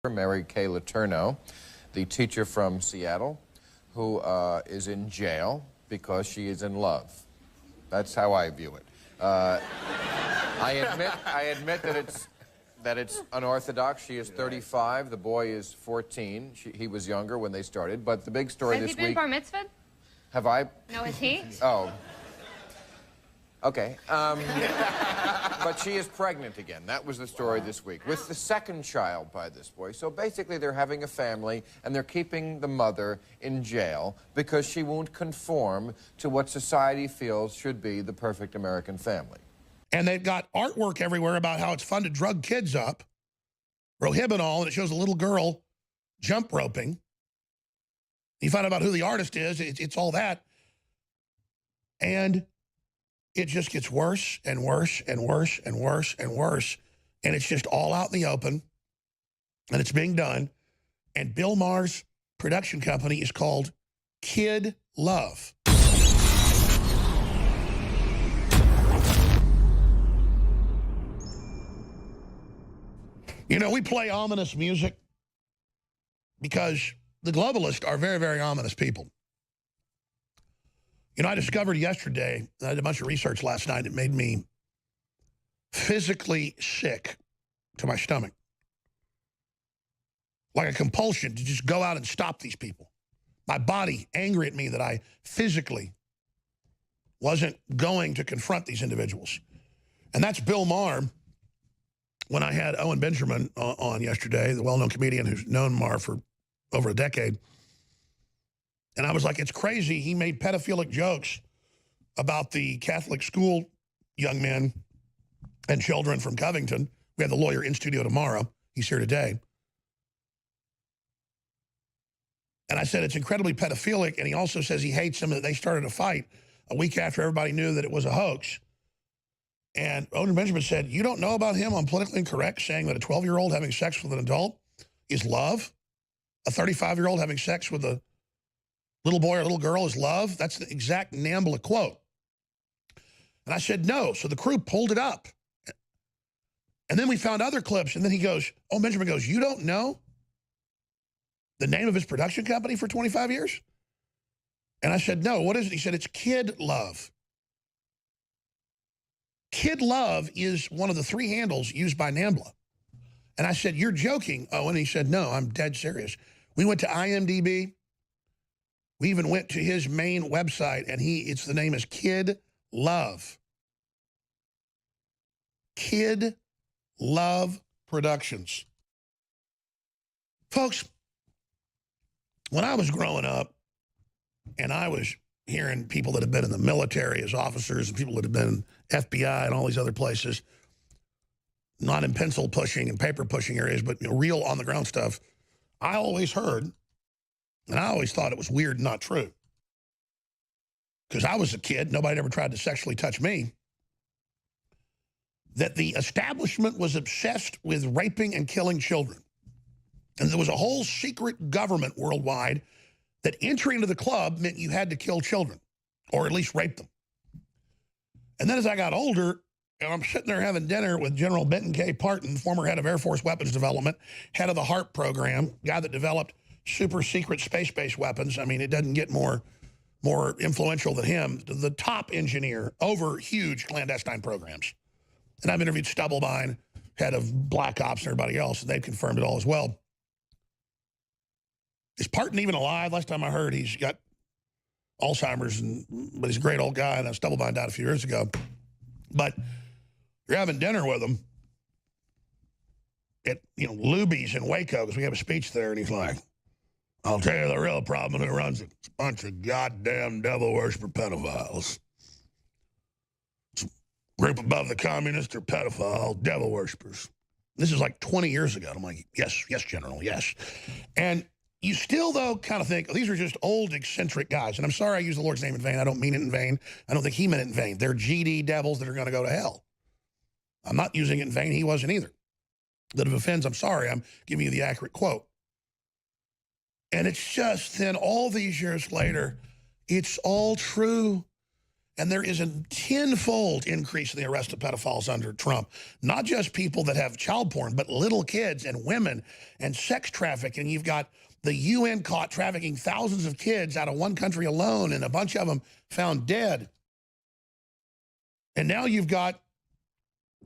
Mary Kay Letourneau, the teacher from Seattle, who is in jail because she is in love. That's how I view it. I admit that it's unorthodox. She is 35. The boy is 14. He was younger when they started. But the big story this week. Has he been bar mitzvahed? Have I? No, is he? Oh. Okay. But she is pregnant again. That was the story this week. With the second child by this boy. So basically they're having a family and they're keeping the mother in jail because she won't conform to what society feels should be the perfect American family. And they've got artwork everywhere about how it's fun to drug kids up, prohibinol, and it shows a little girl jump roping. You find out about who the artist is, it's all that. And it just gets worse and worse and worse and worse and worse. And it's just all out in the open. And it's being done. And Bill Maher's production company is called Kid Love. You know, we play ominous music because the globalists are very, very ominous people. You know, I discovered yesterday, I did a bunch of research last night, it made me physically sick to my stomach. Like a compulsion to just go out and stop these people. My body angry at me that I physically wasn't going to confront these individuals. And that's Bill Maher. When I had Owen Benjamin on yesterday, the well-known comedian who's known Maher for over a decade, and I was like, it's crazy. He made pedophilic jokes about the Catholic school young men and children from Covington. We have the lawyer in studio tomorrow. He's here today. And I said, it's incredibly pedophilic. And he also says he hates them, that they started a fight a week after everybody knew that it was a hoax. And Owen Benjamin said, you don't know about him on Politically Incorrect saying that a 12-year-old having sex with an adult is love? A 35-year-old having sex with a little boy or little girl is love? That's the exact NAMBLA quote. And I said, no. So the crew pulled it up. And then we found other clips. And then he goes, oh, Benjamin goes, you don't know the name of his production company for 25 years? And I said, no, what is it? He said, it's Kid Love. Kid Love is one of the 3 handles used by NAMBLA. And I said, you're joking. Oh, and he said, no, I'm dead serious. We went to IMDb. We even went to his main website, and the name is Kid Love. Kid Love Productions. Folks, when I was growing up, and I was hearing people that have been in the military as officers and people that have been in FBI and all these other places, not in pencil pushing and paper pushing areas, but real on the ground stuff, I always heard, and I always thought it was weird and not true. Because I was a kid, nobody ever tried to sexually touch me, that the establishment was obsessed with raping and killing children. And there was a whole secret government worldwide that entry into the club meant you had to kill children, or at least rape them. And then as I got older, and I'm sitting there having dinner with General Benton K. Parton, former head of Air Force Weapons Development, head of the HARP program, guy that developed super secret space-based weapons. I mean, it doesn't get more influential than him. The top engineer over huge clandestine programs. And I've interviewed Stubblebine, head of Black Ops and everybody else, and they've confirmed it all as well. Is Parton even alive? Last time I heard, he's got Alzheimer's, but he's a great old guy, and Stubblebine died a few years ago. But you're having dinner with him at, Luby's in Waco, because we have a speech there, and he's like, I'll tell you the real problem who runs it. It's a bunch of goddamn devil worshiper pedophiles. Group above the communists are pedophile devil worshipers. This is like 20 years ago. I'm like, yes, General, yes. And you still, though, kind of think, oh, these are just old, eccentric guys. And I'm sorry I use the Lord's name in vain. I don't mean it in vain. I don't think he meant it in vain. They're GD devils that are going to go to hell. I'm not using it in vain. He wasn't either. That if it offends, I'm sorry. I'm giving you the accurate quote. And it's just then all these years later, it's all true. And there is a tenfold increase in the arrest of pedophiles under Trump. Not just people that have child porn, but little kids and women and sex trafficking. You've got the UN caught trafficking thousands of kids out of one country alone, and a bunch of them found dead. And now you've got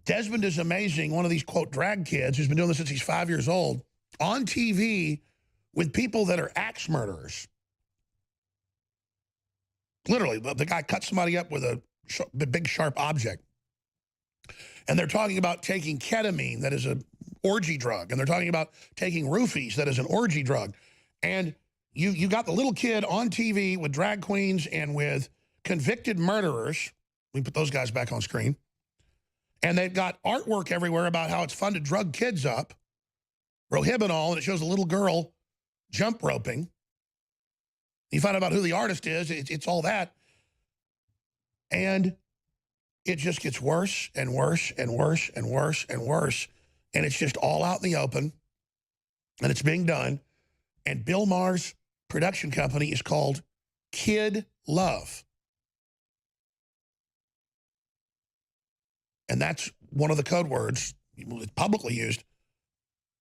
Desmond is Amazing, one of these, quote, drag kids who's been doing this since he's 5 years old, on TV with people that are axe murderers. Literally, the guy cut somebody up with a big, sharp object. And they're talking about taking ketamine, that is an orgy drug. And they're talking about taking roofies, that is an orgy drug. And you got the little kid on TV with drag queens and with convicted murderers. We put those guys back on screen. And they've got artwork everywhere about how it's fun to drug kids up. Rohypnol, and it shows a little girl jump roping. You find out about who the artist is, it's all that. And it just gets worse and worse and worse and worse and worse. And it's just all out in the open. And it's being done. And Bill Maher's production company is called Kid Love. And that's one of the code words publicly used,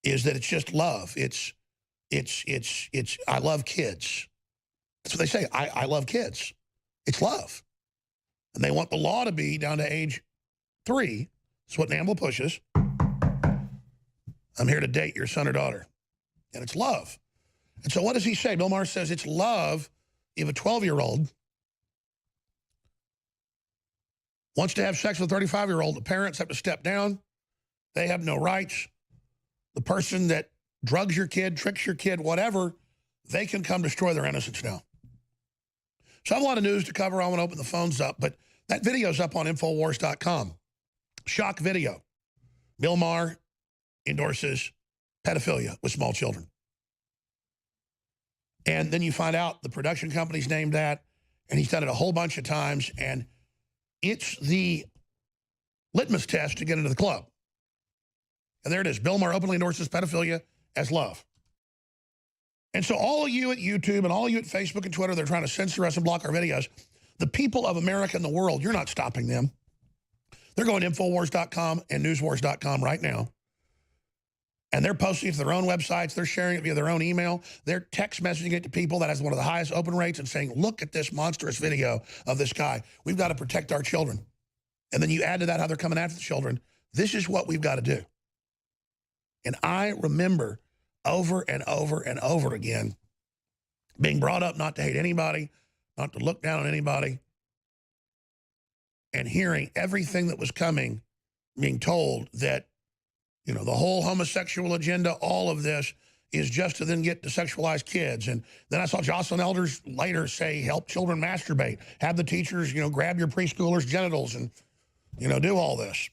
is that it's just love. It's I love kids. That's what they say. I love kids. It's love. And they want the law to be down to age 3. That's what NAMBLA pushes. I'm here to date your son or daughter. And it's love. And so what does he say? Bill Maher says it's love if a 12-year-old wants to have sex with a 35-year-old. The parents have to step down. They have no rights. The person that drugs your kid, tricks your kid, whatever, they can come destroy their innocence now. So I have a lot of news to cover. I want to open the phones up, but that video's up on Infowars.com. Shock video. Bill Maher endorses pedophilia with small children. And then you find out the production company's named that, and he's done it a whole bunch of times, and it's the litmus test to get into the club. And there it is. Bill Maher openly endorses pedophilia as love. And so all of you at YouTube and all of you at Facebook and Twitter, they're trying to censor us and block our videos. The people of America and the world, you're not stopping them. They're going to Infowars.com and Newswars.com right now. And they're posting it to their own websites. They're sharing it via their own email. They're text messaging it to people that has one of the highest open rates and saying, look at this monstrous video of this guy. We've got to protect our children. And then you add to that how they're coming after the children. This is what we've got to do. And I remember over and over and over again being brought up not to hate anybody, not to look down on anybody, and hearing everything that was coming, being told that, you know, the whole homosexual agenda, all of this is just to then get to sexualize kids. And then I saw Jocelyn Elders later say, help children masturbate, have the teachers, you know, grab your preschoolers' genitals and, you know, do all this.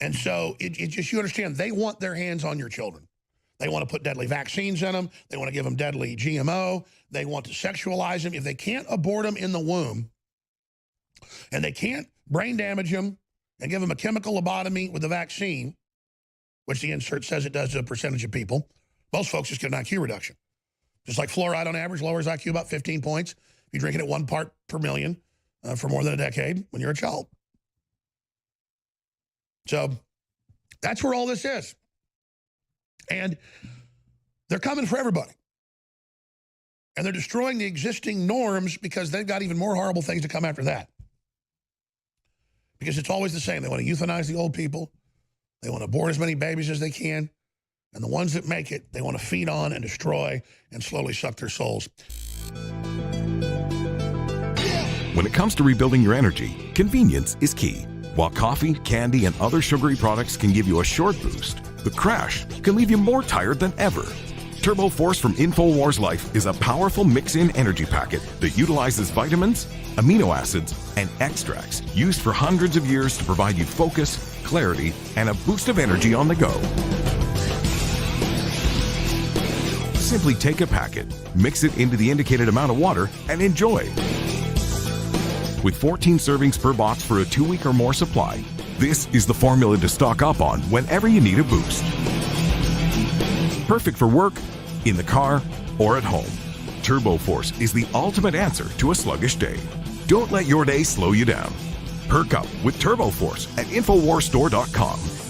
And so it just, you understand, they want their hands on your children. They want to put deadly vaccines in them. They want to give them deadly GMO. They want to sexualize them. If they can't abort them in the womb and they can't brain damage them and give them a chemical lobotomy with the vaccine, which the insert says it does to a percentage of people, most folks just get an IQ reduction. Just like fluoride on average lowers IQ about 15 points if you drink it at 1 part per million for more than a decade when you're a child. So that's where all this is. And they're coming for everybody. And they're destroying the existing norms because they've got even more horrible things to come after that. Because it's always the same. They want to euthanize the old people. They want to abort as many babies as they can. And the ones that make it, they want to feed on and destroy and slowly suck their souls. When it comes to rebuilding your energy, convenience is key. While coffee, candy, and other sugary products can give you a short boost, the crash can leave you more tired than ever. Turbo Force from InfoWars Life is a powerful mix-in energy packet that utilizes vitamins, amino acids, and extracts used for hundreds of years to provide you focus, clarity, and a boost of energy on the go. Simply take a packet, mix it into the indicated amount of water, and enjoy. With 14 servings per box for a 2-week or more supply, this is the formula to stock up on whenever you need a boost. Perfect for work, in the car, or at home. Turbo Force is the ultimate answer to a sluggish day. Don't let your day slow you down. Perk up with Turbo Force at InfoWarsStore.com